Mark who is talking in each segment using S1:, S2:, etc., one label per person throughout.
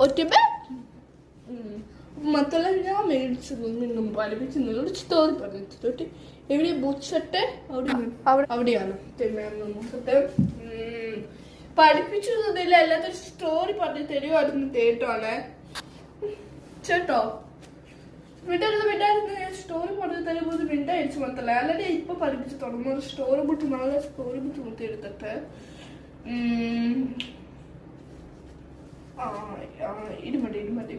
S1: ഒറ്റ മക്കളെ ഞാൻ മേടിച്ചത് നിന്നും പഠിപ്പിച്ചു സ്റ്റോറി പറഞ്ഞിട്ട് എവിടെ ബുച്ചട്ടെ അവിടെയാണ് പഠിപ്പിച്ചതില്ല എല്ലാത്തിനും സ്റ്റോറി പറഞ്ഞു തരുമായിരുന്നു കേട്ടോണേ ചേട്ടോ വിട്ടായിരുന്നു സ്റ്റോറി പറഞ്ഞു തരുമ്പോൾ മിണ്ടായിരിച്ചു മക്കളെ അല്ലാതെ ഇപ്പൊ പഠിപ്പിച്ച് തുടങ്ങുമ്പോൾ സ്റ്റോറി ബുട്ട് നാളെ സ്റ്റോറി ബുട്ട് മുത്തി എടുത്തിട്ട് ഇടുമതി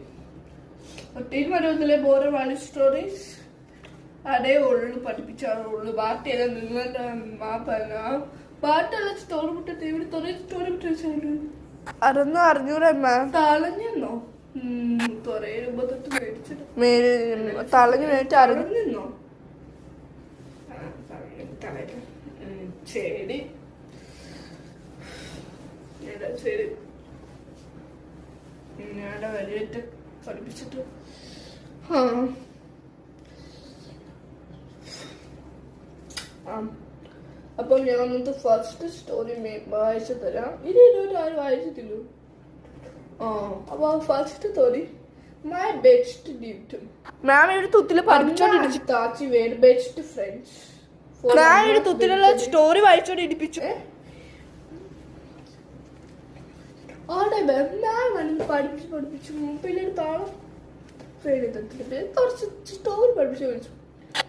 S1: ഒത്തിരി മരത്തിലെ ബോറെ വാലി സ്റ്റോറീസ് അതേ ഉള്ളു പഠിപ്പിച്ചാറുള്ളൂ ബാക്കിയെല്ലാം നിങ്ങളുടെ ബാറ്റെല്ലാം സ്റ്റോറി വിട്ടിട്ട് ഇവിടെ തൊറേ സ്റ്റോറി വിട്ടു അതൊന്നും അറിഞ്ഞൂടെ തളഞ്ഞെന്നോ തൊറേ രൂപ തൊട്ട് മേടിച്ചിട്ട് തളഞ്ഞു മേടിച്ച് അറിഞ്ഞെന്നോ ശരി ശരി ഞാടെ വലിയിട്ട് പഠിപ്പിച്ചിട്ട് അപ്പം ഞാൻ അന്നത്തെ ഫസ്റ്റ് സ്റ്റോറി വായിച്ചു തരാം ഇത് ഇതുവരെ ആരും വായിച്ചിട്ടില്ലു അപ്പൊ ഫസ്റ്റ് സ്റ്റോറി മൈ ബെസ്റ്റ് ഡ്യൂട്ടും മാം ഇവിടെ തുത്തില് പഠിപ്പിച്ചോണ്ടിരിച്ചു താച്ചി വേഡ് ബെസ്റ്റ് ഫ്രണ്ട്സ് മാം ഇവിടെ തുത്തിലുള്ള സ്റ്റോറി വായിച്ചോണ്ട് ഇടിപ്പിച്ചു അവിടെ മാം പഠിപ്പിച്ചു പിന്നീട് താളം കുറച്ച് സ്റ്റോറി പഠിപ്പിച്ചു വിളിച്ചു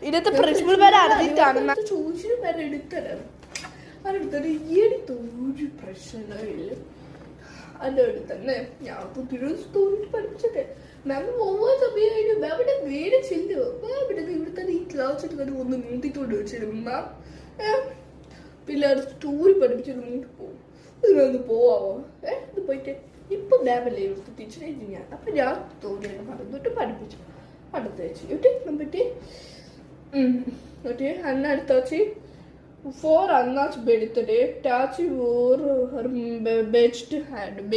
S1: ഇതിന്റെ പ്രിൻസിപ്പൽ പേര് അറിഞ്ഞിട്ടാണ് ചോദിച്ചു പേര് എടുത്തരാണ് അതെടുത്തിട്ട് ഈ എടുത്ത് ഒരു പ്രശ്നമില്ല അതിൻ്റെ അടുത്തന്നെ ഞാൻ പുതിയൊരു സ്റ്റോറി പഠിപ്പിച്ചൊക്കെ മാം ഓരോ സമയം മാമിന്റെ വേറെ ചെല്ലോ മാമിന്റെ ഇവിടുത്തെ ഈ ക്ലാസ് എടുത്തിട്ട് ഒന്ന് നീട്ടിക്കൊണ്ട് വെച്ചിരുന്നു മാം പിള്ളേർ സ്റ്റോറി പഠിപ്പിച്ചിട്ട് മുന്നോട്ട് പോകും ഇതിനൊന്ന് പോവാമോ ഇത് പോയിട്ട് ഇപ്പൊ മാമല്ലേ ഇവിടുത്തെ ടീച്ചറെ ഞാൻ അപ്പൊ ഞാൻ സ്റ്റോറിയാണ് പറഞ്ഞിട്ട് പഠിപ്പിച്ചു അടുത്ത വെച്ച് okay and Tachi for Anna's birthday, Tachi wore her best handbag.